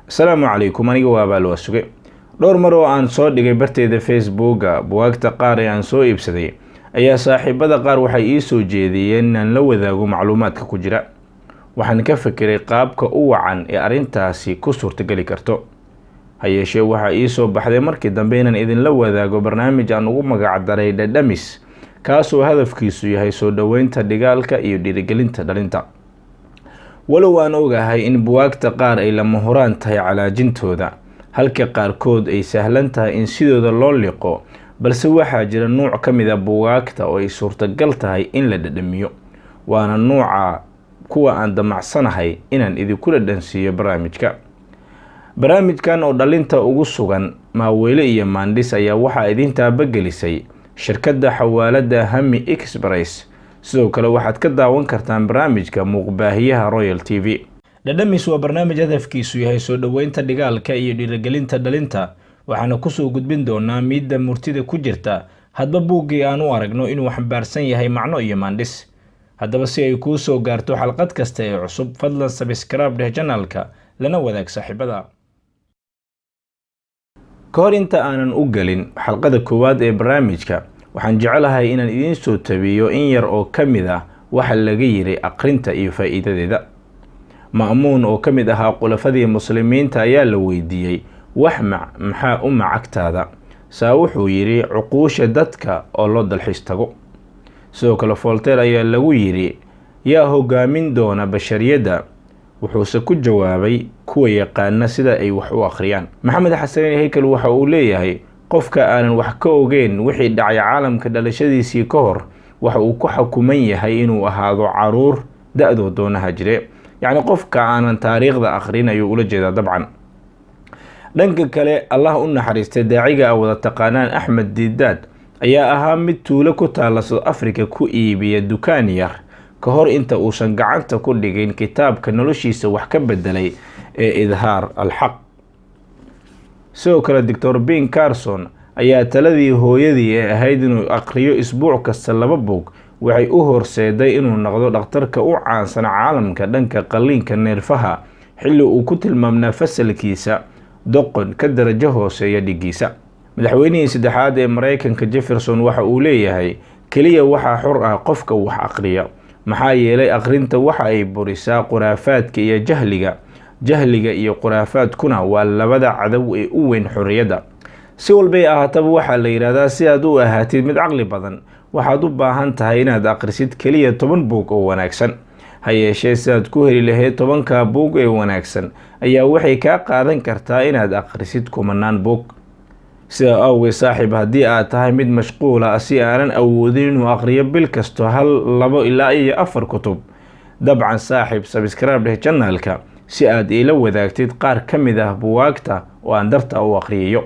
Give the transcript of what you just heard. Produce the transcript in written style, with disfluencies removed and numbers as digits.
Asalaamu calaykum, aniga waa Baal Suge. Dhowr mar oo aan soo dhigay barteeda Facebook buugaagta qaar ee aan soo iibsaday ayaa saaxiibada qaar waxay ii soo jeediyeen inaan la wadaago macluumaadka ku jira. Waxaan ka fikiray qaabka u wacan ee arrintaasi ku suurtagali karto. Ha yeeshee waxaa ii soo baxday markii dambe inaan idinla wadaago barnaamij aan ugu magac daray Dhadhamis, kaasoo hadafkiisu yahay soo dhaweynta dhigaalka iyo dhiirigelinta dhalinta. Walow aan ogahay in buugaagta qaar ay lama huraan tahay calaajintooda, halka qaarkood ay sahlan tahay in sidooda loo liqo, balse waxaa jira nooc ka mid ah buugaagta oo ay suurtagal tahay in la dhadhamiyo. Waana nooca kuwa aan damacsanahay inaan idinku dhadhansiiyo barnaamijka. Barnaamijkan oo dhalinta ugu sugan Maaweyle iyo Maandhis ayaa waxaa idin taabagelisay shirkadda xawaalada Hami Express. Sidoo kale waxaad ka daawan kartaan barnaamijka muuqbaahiyaha Royal TV. Dhadhamis waa barnaamij hadafkiisu yahay soo dhaweynta dhigaalka iyo dhiirigelinta dhalinta. Waxaana ku soo gudbin doonaa midda murtida ku jirta hadba buuggii aan u aragno inuu xambaarsan yahay macno iyo maandhis. Haddaba si ay kuu soo gaarto xalqad kasta ee cusub, fadlan subscribe dheh channelka lana wadaag saaxiibada. Kahor inta aanan u galin xalqada koowaad ee barnaamijka, waxaan jecelahay inaan idin soo tabiyo in yar oo ka mid ah waxa laga yiri aqrinta iyo faa'iidadeeda. Ma'muun oo ka mid ahaa qulafadii muslimiinta ayaa la weydiiyey maxaa u macagtaada. Wuxuu yiri cuquusha dadka oo loo dalxiis tago. Sidoo kale Voltaire ayaa lagu yiri yaa hogaamin doona bashariyada. Wuxuuse ku jawaabay kuwa yaqaana sida ay wax u akhriyaan. Maxamed Xasan Heykal waxa uu leeyahay qofka aanan wax ka ogeyn wixii dhacay caalamka dhalashadiisii ka hor waxa uu ku xukuman yahay inuu ahaado caruur da'doo doonaha jire. Yacni qofka aanan taariikhda akhrin ayuu ula jeedaa dabcan. Dhanka kale, Allah u naxariistay daaciga wada taqaanaan Axmed Didaad ayaa ahaa mid tuulo ku taala South Africa ku iibiya dukaan yar ka hor inta uusan gacanta ku dhigin kitaabka noloshiisa wax ka bedelay ee Idhaar al-Haq. Sidoo kale Dr. Ben Carson ayaa taladii hooyadii ee ahayd inuu akhriyo isbuuc kasta 2 buug waxay u horseeday inuu noqdo dhakhtarka u caansan caalamka dhanka qalliinka neerfaha xilli uu ku tilmaamnaa fasalkiisa doqon ka darajo hooseeya dhigiisa. Madaxweynihii saddexaad ee Mareykanka Jefferson waxa uu leeyahay kaliya waxa xor ah qofka wax akhriya, maxaa yeelay akhrinta waxa ay burisaa khuraafaadka iyo jahliga iyo khuraafaadkuna waa labada cadow ee u weyn xorriyadda. Si walba ahaataba waxaa la yiraahdaa si aad u ahaatid mid caqli badan waxaad u baahan tahay inaad akhrisid kaliya 10 buug oo wanaagsan. Ha yeeshee si aad ku heli lahayd 10ka buug ee wanaagsan ayaa waxay ka qaadan kartaa inaad akhrisid 10 buug. Sida awgeed saaxiib, haddii aad tahay mid mashquul ah si aanan awoodin inuu akhriyo bil kasto 1, 2 ilaa 4 kutub, dabcan saaxiib subscribe dheh channelka si aad ila wadaagtid qaar ka mid ah buugaagta oo aan darta u akhriyo.